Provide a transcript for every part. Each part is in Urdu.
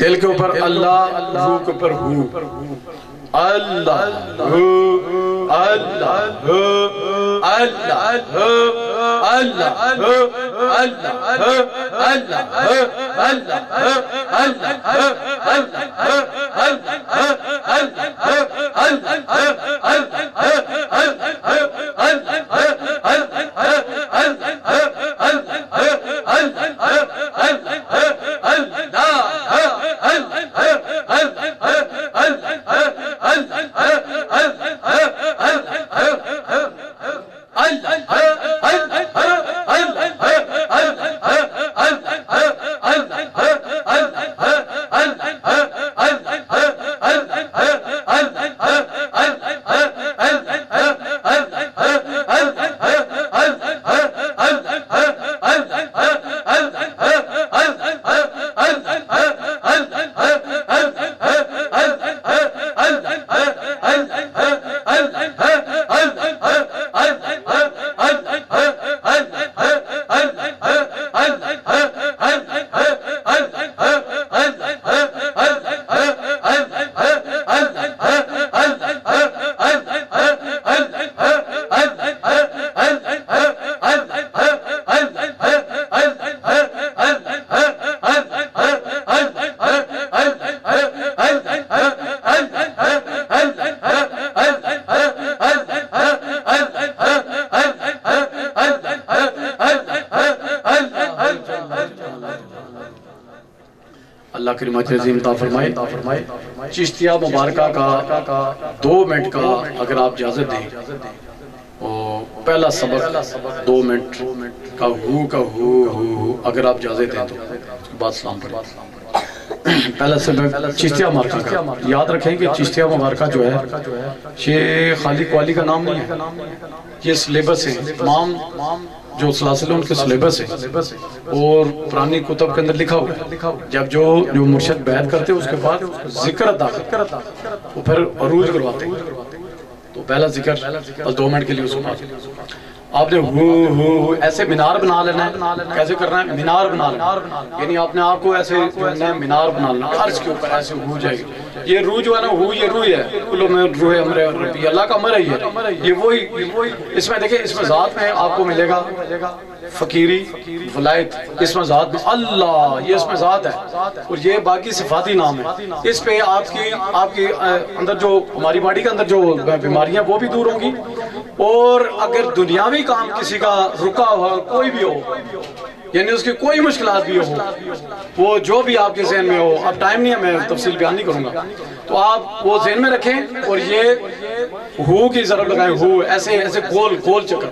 دل کے اوپر اللہ، روح کے اوپر ہو، اللہ اللہ اللہ اللہ کریم عظیم عطا فرمائے۔ چشتیہ مبارکہ کا 2 منٹ کا اگر آپ اجازت دیں، پہلا سبق 2 منٹ کا ہو اگر آپ اجازت دیں تو اس کے بعد سلام پڑھیں۔ پہلا سبق چشتیہ مبارکہ کا، یاد رکھیں کہ چشتیہ مبارکہ جو ہے یہ خالی قوالی کا نام نہیں ہے، یہ سلیبس ہے، امام جو سلاسل ان کے سلیبس ہے اور پرانی کتب کے اندر لکھا ہوا ہے۔ جب جو مرشد بیعت کرتے ہیں اس کے بعد ذکر ادا کرتے ہیں، وہ پھر عروج کرواتے ہیں۔ تو پہلا ذکر بس 2 منٹ کے لیے اس کو پاس آپ نے ہو ایسے مینار بنا لینا ہے۔ کیسے کرنا ہے؟ مینار بنا لینا، یعنی آپ نے آپ کو ایسے مینار بنا لینا، عرش کے اوپر ایسے ہو جائے گی۔ یہ روح جو ہے نا، یہ روح ہے، کلو میں روح امر ربی، اللہ کا امر ہے یہ وہی۔ اس میں دیکھیں، اس میں ذات میں آپ کو ملے گا فقیری، ولایت، اس میں ذات میں اللہ، یہ اس میں ذات ہے، اور یہ باقی صفاتی نام ہے۔ اس پہ آپ کی اندر جو ہماری باڈی کے اندر جو بیماریاں وہ بھی دور ہوں گی، اور اگر دنیاوی کام کسی کا رکا ہوا کوئی بھی ہو، یعنی اس کی کوئی مشکلات بھی ہو، وہ جو بھی آپ کے ذہن میں ہو، اب ٹائم نہیں ہے، میں تفصیل بیان نہیں کروں گا، تو آپ وہ ذہن میں رکھیں اور یہ ہو کی ضرب لگائیں، ہو ایسے گول چکر،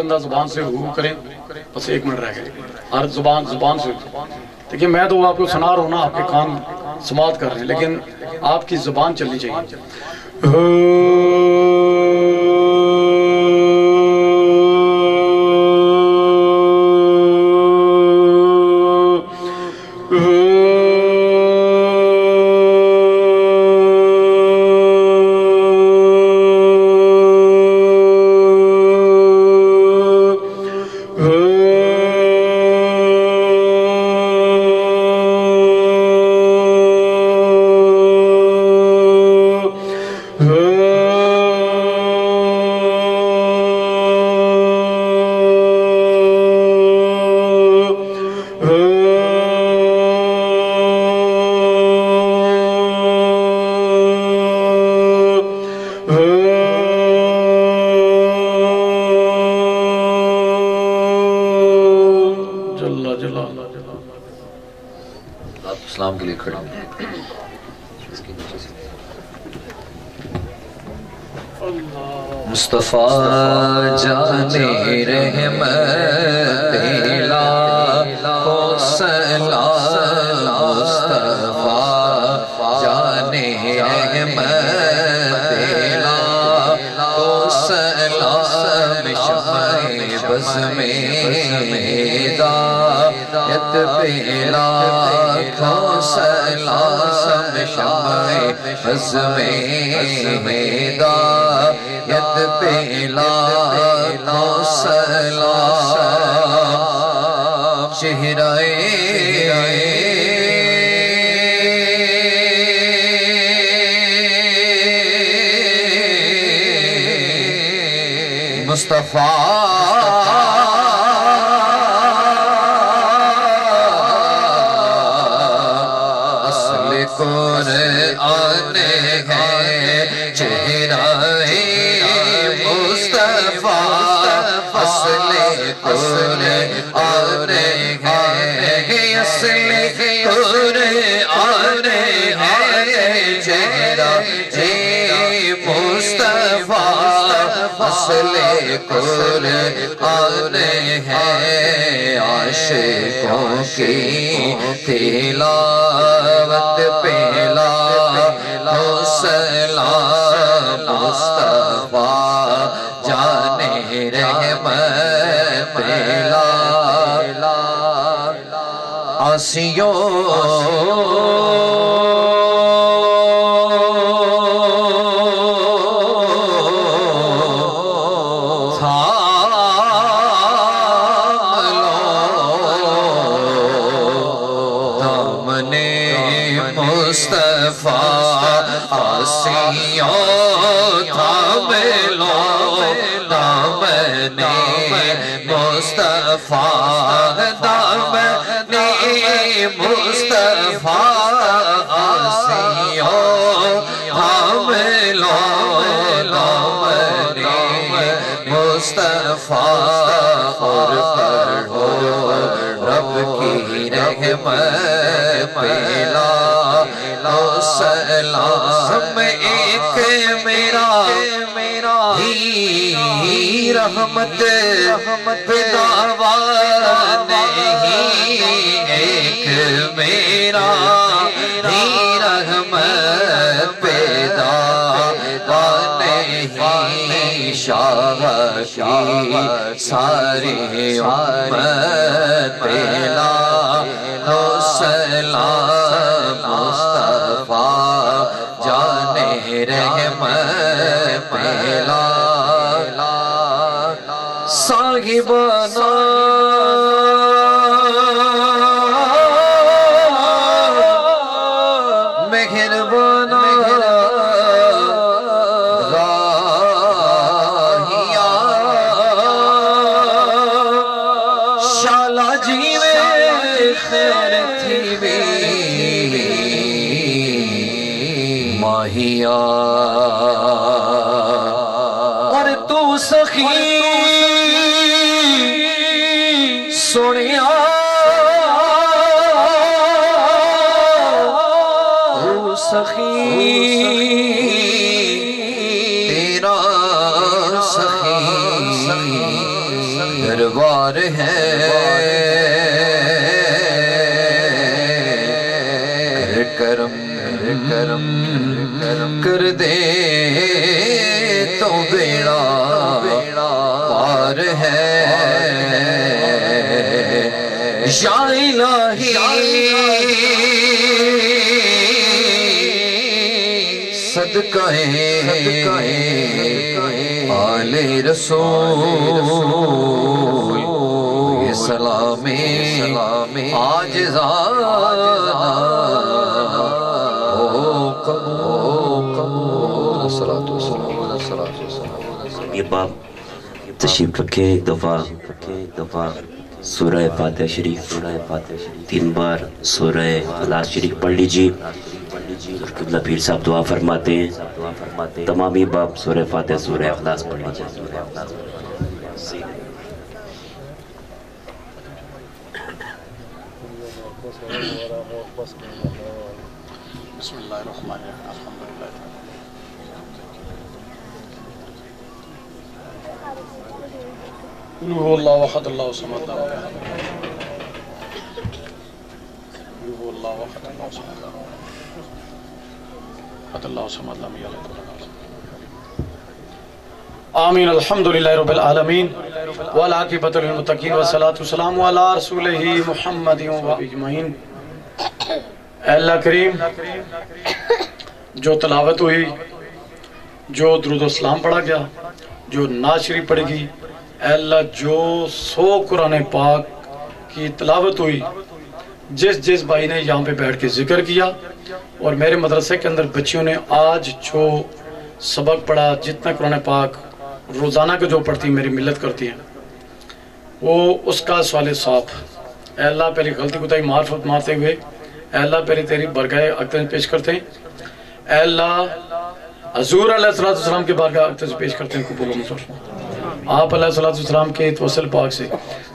بندہ زبان سے ہو کریں. بس 1 منٹ رہ گئے. ہر زبان سے. دیکھیں میں تو آپ کو سنا رہا ہوں نا, آپ کے کان سماعت کر رہے ہیں, لیکن آپ کی زبان چلنی چاہیے. اسلام کے لیے کھڑے ہیں. مصطفیٰ جانے رحمت لاکھوں سلام, مصطفیٰ جانے رحمت لاکھوں سلام, شمع بز میں ہدایت پہ لاکھوں سلام, شمع بز میں ہدایت پہ لاکھوں سلام. چہرہ مصطفیٰ اصل قرآن ہے, چہرہ مصطفیٰ اصل قرآن ہے, اصل قرآن ہے, چہرہ مصطفیٰ اصل قرآن ہے. عاشقوں کی تلاوت پہ لاکھوں سلام, مصطفیٰ جانے رحمت پہ عاصیوں مصطفیٰ عاصیوں تھام لو دامن مصطفیٰ, دامن مصطفیٰ عاصیوں تھام لو دامن مصطفیٰ, اور پڑھو رب کی رحمت پہ سلام. ایک میرا ہی رحمت پہ دعویٰ نہیں, ایک میرا ہی رحمت پہ دعویٰ نہیں, شاہ کی ساری امت پہ لاکھوں سلام, مصطفیٰ جانے رحمت پہ صاحبانا مہربانا راہیا شالا جی میں خیر تھی بھی ماہیا, اور تو سخی سنیا تو سخی تیرا سخی وار ہے کرم کر دے تو بیڑا پار ہے یا الہی صدقہ آل رسول یہ سلام عاجزانہ یہ باپ تشریف رکھے ایک دفعہ سورہ فاتحہ شریف 3 بار سورہ اخلاص شریف پڑھ لیجیے. قبلہ پیر صاحب دعا فرماتے ہیں. تمامی باپ سورہ فاتحہ سورہ اخلاص پڑھ لیجیے. بسم اللہ الرحمن الرحیم الحمدللہ قل هو اللہ احد اللہ الصمد لم یلد قل هو اللہ احد اللہ الصمد لم یلد آمین. الحمدللہ رب العالمین والعاقبۃ للمتقین والصلاۃ والسلام علی رسولہ محمد و اجمعین. اے اللہ کریم، جو تلاوت ہوئی، جو درود و سلام پڑھا گیا، جو نعت شریف پڑھی گئی، اے اللہ جو 100 قرآن پاک کی تلاوت ہوئی، جس بھائی نے یہاں پہ بیٹھ کے ذکر کیا، اور میرے مدرسے کے اندر بچیوں نے آج جو سبق پڑھا، جتنا قرآن پاک روزانہ کے جو پڑھتی میری ملت کرتی ہیں، وہ اس کا سوال ثواب. اے اللہ پہلی غلطی کوتاہی معرفت مارتے ہوئے اے اللہ پہلے تیری برگاہ اقدس پیش کرتے ہیں. اے اللہ حضور علیہ السلام کے بارگاہ اقدس پیش کرتے ہیں. قبول و منظور. آپ علیہ السلام کے توسل پاک سے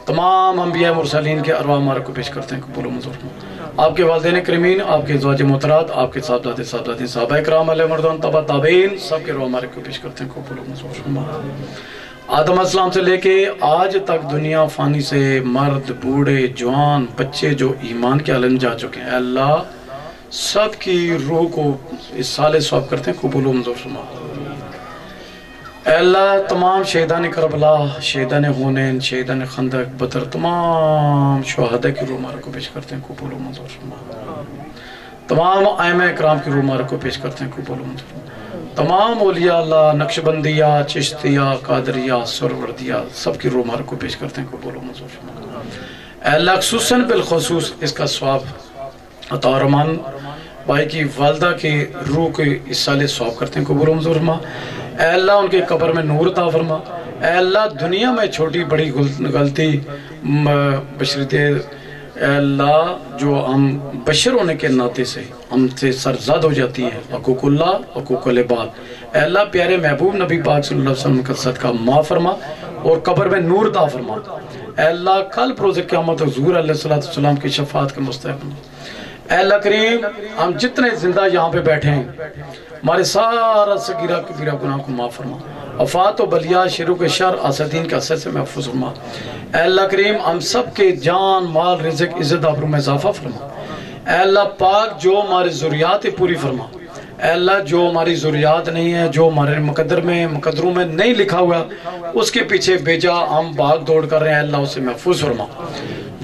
تمام انبیاء مرسلین کے ارواح مبارک کو پیش کرتے ہیں. قبول و منظور. آپ کے والدین کرمین، آپ کے ازواج محترات، آپ کے صاحبزادے صحابہ کرام علیہ مردان تبع تابعین، سب کے ارواح مبارک کو پیش کرتے ہیں. قبول و منظور. آدم علیہ السلام سے لے کے آج تک دنیا فانی سے مرد، بوڑھے، جوان، بچے جو ایمان کے عالم جا چکے ہیں، اے اللہ سب کی روح کو اس سال ثواب کرتے ہیں. قبول و منظور فرما. اے اللہ تمام شہیدان کربلا، شہیدان حنین، شہیدان خندق، بدر، تمام شہداء کی روح مبارک کو پیش کرتے ہیں. قبول و منظور فرما. تمام ائمہ اکرام کی روح مبارک کو پیش کرتے ہیں. قبول و منظور. تمام اولیاء اللہ، نقشبندیہ، چشتیہ، قادریہ، سروردیہ، سب کی روح مبارک کو پیش کرتے ہیں. قبول و منظور. اے اللہ خصوصاً بالخصوص اس کا ثواب عطا رحمان بھائی کی والدہ کی روح کے اس سال ثواب کرتے ہیں. قبول و منظور فرما. اے اللہ ان کے قبر میں نور عطا فرما. اے اللہ دنیا میں چھوٹی بڑی غلطی بشری دے، اے اللہ جو ہم بشر ہونے کے ناطے سے ہم سے سرزد ہو جاتی ہے، حقوق اللہ، حقوق العباد، اے اللہ پیارے محبوب نبی پاک صلی اللہ علیہ وسلم کا صدقہ معاف فرما اور قبر میں نور عطا فرما. اے اللہ کل بروز قیامت حضور علیہ السلام کی شفاعت کے مستحق بنا. اے اللہ کریم ہم جتنے زندہ یہاں پہ بیٹھے ہیں، ہمارے سارا صغیرہ کبیرہ گناہ کو معاف فرما. افات و بلیات، شرک و شر، حاسدین کے اثر سے محفوظ فرما. اے اللہ کریم ہم سب کے جان، مال، رزق، عزت، آبرو میں اضافہ فرما. اے اللہ پاک جو ہماری ضروریات پوری فرما. اے اللہ جو ہماری ضروریات نہیں ہے، جو ہمارے مقدروں میں نہیں لکھا ہوا، اس کے پیچھے بیجا ہم بھاگ دوڑ کر رہے ہیں، اللہ اسے محفوظ فرما.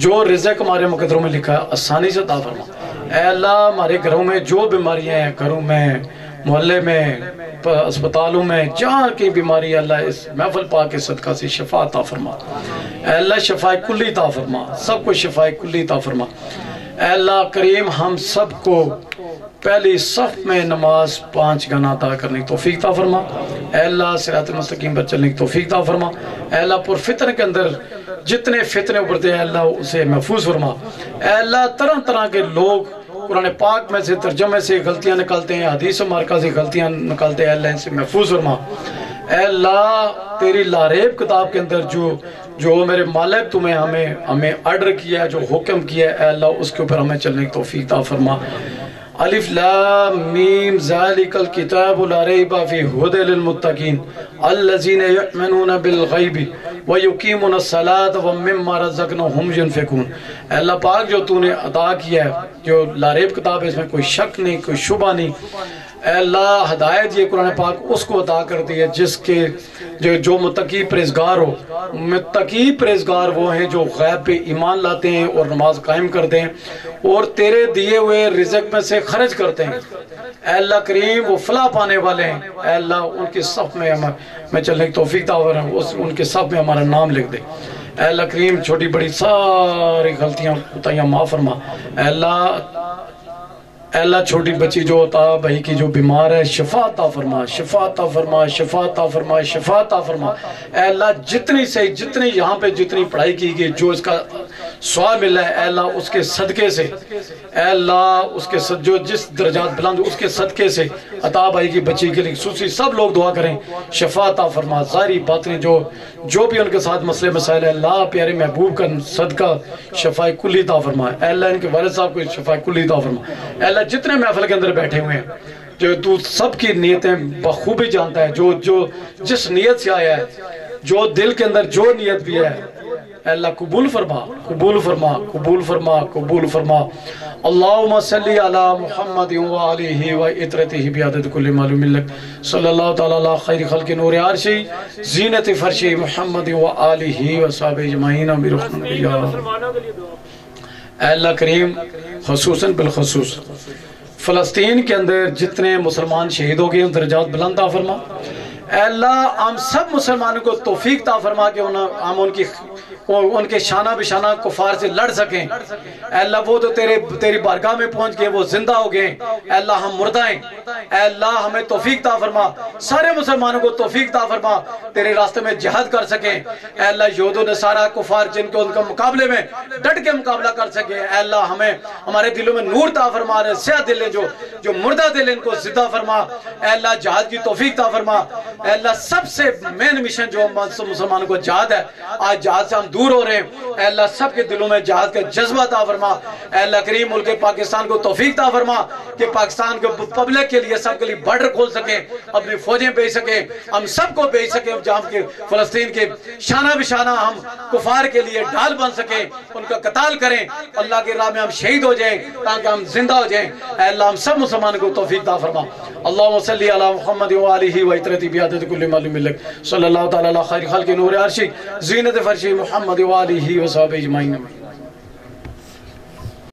جو رزق ہمارے مقدروں میں لکھا ہے آسانی سے عطا فرما. اے اللہ ہمارے گھروں میں جو بیماریاں ہیں، گھروں میں، محلے میں، اسپتالوں میں، جہاں کی بیماری، اللہ اس محفل پاک کے صدقہ سے شفا عطا فرما. اے اللہ شفا کلی عطا فرما، سب کو شفا کلی عطا فرما. اے اللہ کریم ہم سب کو پہلی صف میں نماز 5 گنا ادا کرنے کی توفیق عطا فرما. اے اللہ صراط المستقیم پر چلنے کی توفیق عطا فرما. اے اللہ پر فتن کے اندر جتنے فتنے ابھرتے ہیں اللہ اسے محفوظ فرما. اے اللہ طرح طرح کے لوگ قرآن پاک میں سے ترجمے سے غلطیاں نکالتے ہیں، حدیث و مارکہ سے غلطیاں نکالتے ہیں، اللہ ان سے محفوظ فرما. اے اللہ تیری لاریب کتاب کے اندر جو میرے مالک تمہیں ہمیں آرڈر کیا ہے، جو حکم کیا ہے، اے اللہ اس کے اوپر ہمیں چلنے کی توفیق عطا فرما. الف لام میم ذالک الکتاب لا ریب فیہ ھدی للمتقین الذین یؤمنون بالغیب وَيُقِيمُونَ الصَّلَاةَ وَمِمَّا رَزَقْنَاهُمْ يُنْفِقُونَ۔ اے اللہ پاک جو تو نے عطا کیا ہے، جو لاریب کتاب ہے، اس میں کوئی شک نہیں، کوئی شبہ نہیں، اے اللہ ہدایت یہ قرآن پاک اس کو عطا کرتی ہے جس کے جو متقی پرہیزگار ہو۔ متقی پرہیزگار وہ ہیں جو غیب پہ ایمان لاتے ہیں اور نماز قائم کرتے ہیں اور تیرے دیے ہوئے رزق میں سے خرچ کرتے ہیں۔ اے اللہ کریم وہ فلاح پانے والے ہیں، اے اللہ ان کے صف میں چلنے کی توفیق عطا فرما، ان کے صف میں ہمارا نام لکھ دے۔ اے اللہ کریم چھوٹی بڑی ساری غلطیاں کوتاہیاں معاف فرما۔ اے اللہ چھوٹی بچی جو عطا بھائی کی جو بیمار ہے شفا عطا فرما، شفا عطا فرما، شفا عطا فرما، شفا عطا فرما۔ اے اللہ جتنی یہاں پہ جتنی پڑھائی کی گئی جو اس کا ثواب ملا ہے، اے اللہ اس کے صدقے سے، اے اللہ اس کے جو جس درجات بلند اس کے صدقے سے عطا بھائی کی بچی کے لیے خصوصی سب لوگ دعا کریں شفا عطا فرما۔ ظاہری باطنی جو بھی ان کے ساتھ مسئلے مسائل ہے، اللہ پیارے محبوب کا صدقہ شفاء کلی عطا فرما۔ اے اللہ ان کے والد صاحب کو شفاء کلی عطا فرما۔ اے اللہ جتنے محفل کے اندر بیٹھے ہوئے ہیں جو تو سب کی نیتیں بخوبی جانتا ہے، جو جس نیت سے آیا ہے، جو دل کے اندر جو نیت بھی ہے، اے اللہ قبول فرما، قبول فرما، قبول فرما، قبول فرما۔ اللہم صلی علی محمد وآلہ وعطرتہ بعدد کل معلوم لک، صلی اللہ تعالی علی خیر خلق نور عرشی زینت فرش محمد وآلہ وصحبہ اجمعین برحمتک یا اے اللہ کریم۔ خصوصاً بالخصوص فلسطین کے اندر جتنے مسلمان شہید ہو گئے ان درجات بلند عطا فرما۔ اے اللہ ہم سب مسلمانوں کو توفیق عطا فرما کہ ہم ان کے شانہ بشانہ کفار سے لڑ سکیں۔ اے اللہ وہ تو تیری بارگاہ میں پہنچ گئے، وہ زندہ ہو گئے، اے اللہ ہم مردہ ہیں، اے اللہ ہمیں توفیق عطا فرما، سارے مسلمانوں کو توفیق عطا فرما تیرے راستے میں جہاد کر سکیں۔ اے اللہ یہود و نصارہ کفار جن کو ان کا مقابلے میں ڈٹ کے مقابلہ کر سکیں، اے اللہ ہمیں ہمارے دلوں میں نور عطا فرما، سیاہ دل ہیں جو مردہ دل ان کو زندہ فرما۔ اے اللہ جہاد کی توفیق عطا فرما۔ اے اللہ سب سے مین مشن جو مسلمانوں کو جہاد ہے، آج جہاد سے ہم دور ہو رہے ہیں، اے اللہ سب کے دلوں میں جہاد کا جذبہ عطا فرما۔ اے اللہ کریم ملک پاکستان کو توفیق عطا فرما کہ پاکستان کے پبلک کے لیے سب کے لیے بارڈر کھول سکیں، اپنی فوجیں بھیج سکیں، ہم سب کو بھیج سکیں جہاں کے فلسطین کے شانہ بشانہ ہم کفار کے لیے ڈھال بن سکیں، ان کا قتال کریں، اللہ کے راہ میں ہم شہید ہو جائیں تاکہ ہم زندہ ہو جائیں۔ اے اللہ ہم سب مسلمانوں کو توفیق عطا فرما۔ اللہم صلی علی محمد وآلہ وعطرتہ بعدد کل معلوم لک، صلی اللہ تعالی علی خیر خلق نور عرشی زینت فرش محمد وآلہ وصحبہ اجمعین۔